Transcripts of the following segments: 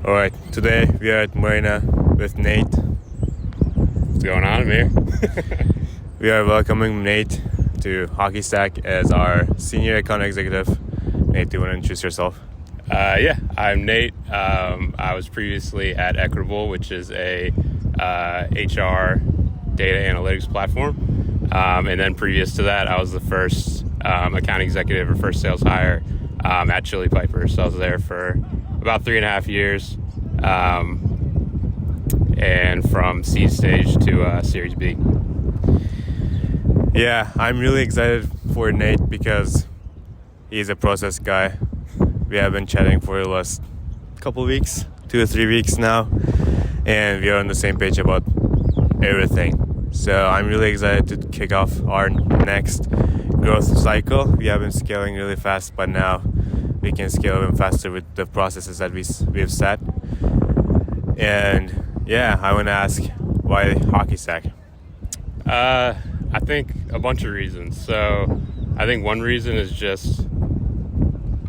All right, today we are at Marina with Nate. What's going on, Emir? We are welcoming Nate to HockeyStack as our senior account executive. Nate, do you want to introduce yourself? Yeah, I'm Nate. I was previously at Equitable, which is a HR data analytics platform. And then previous to that, I was the first account executive or first sales hire at Chili Piper. So I was there for about 3.5 years, and from seed stage to Series B. Yeah, I'm really excited for Nate because he's a process guy. We have been chatting for the last couple weeks, 2 or 3 weeks now, and we are on the same page about everything. So I'm really excited to kick off our next growth cycle. We have been scaling really fast, but now we can scale even faster with the processes that we've set. And yeah, I want to ask, why HockeyStack? I think a bunch of reasons. So I think one reason is just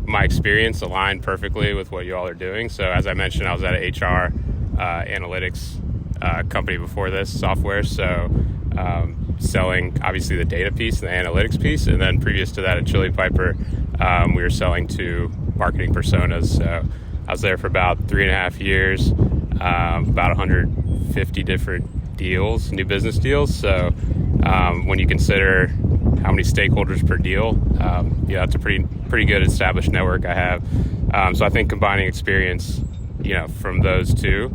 my experience aligned perfectly with what you all are doing. So as I mentioned, I was at a HR analytics company before this software. So selling obviously the data piece and the analytics piece. And then previous to that at Chili Piper, we were selling to marketing personas. So I was there for about 3.5 years, about 150 different deals, new business deals. So when you consider how many stakeholders per deal, it's a pretty good established network I have. So I think combining experience, from those two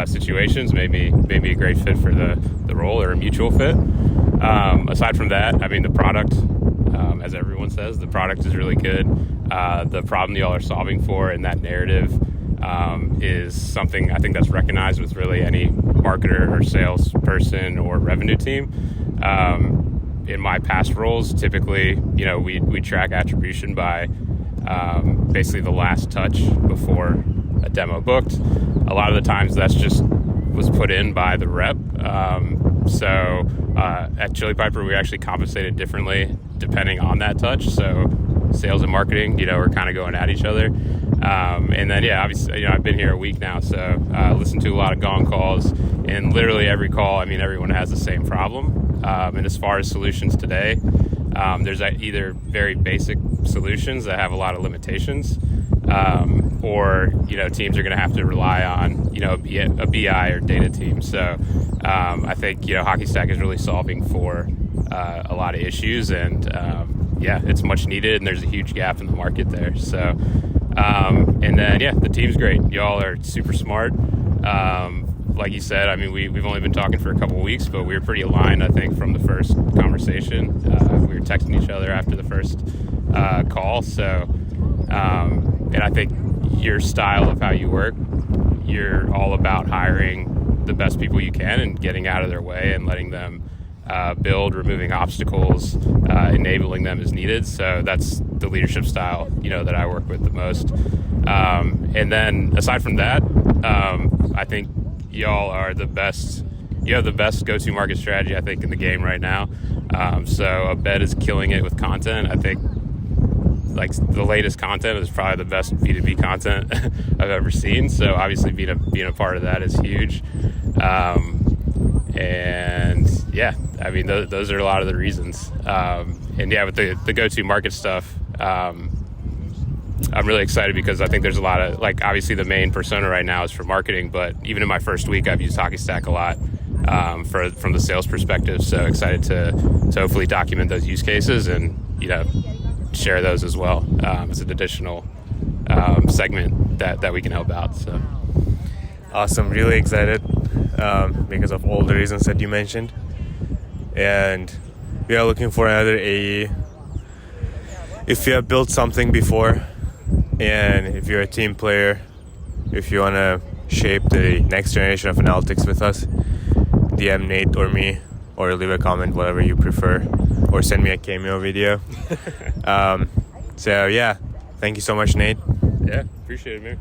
situations made me a great fit for the role, or a mutual fit. Aside from that, I mean, the product, as everyone says, the product is really good. The problem y'all are solving for and that narrative is something I think that's recognized with really any marketer or salesperson or revenue team. In my past roles, typically, we track attribution by basically the last touch before a demo booked. A lot of the times that's just was put in by the rep. So at Chili Piper, we actually compensated differently depending on that touch. So sales and marketing, we're kind of going at each other. And then, obviously, I've been here a week now, so I listened to a lot of gong calls, and literally every call, everyone has the same problem. And as far as solutions today, there's either very basic solutions that have a lot of limitations, or teams are going to have to rely on a BI or data team. So I think HockeyStack is really solving for a lot of issues, and it's much needed, and there's a huge gap in the market there. So and then the team's great. Y'all are super smart. Like you said, we've only been talking for a couple of weeks, but we were pretty aligned, I think, from the first conversation. We were texting each other after the first call. So, and I think your style of how you work, you're all about hiring the best people you can and getting out of their way and letting them build, removing obstacles, enabling them as needed. So that's the leadership style, that I work with the most. And then aside from that, I think y'all are the best. You have the best go-to market strategy, I think, in the game right now. So Abed is killing it with content. I think like the latest content is probably the best B2B content I've ever seen. So obviously being a part of that is huge. And those are a lot of the reasons. With the go-to market stuff, I'm really excited because I think there's a lot of, obviously the main persona right now is for marketing, but even in my first week, I've used HockeyStack a lot from the sales perspective. So excited to hopefully document those use cases and, share those as well as an additional segment that we can help out. So Awesome, really excited because of all the reasons that you mentioned. And we are looking for another AE. If you have built something before, and if you're a team player, if you want to shape the next generation of analytics with us, DM Nate or me, or leave a comment, whatever you prefer, or send me a cameo video. Thank you so much, Nate. Yeah, appreciate it, man.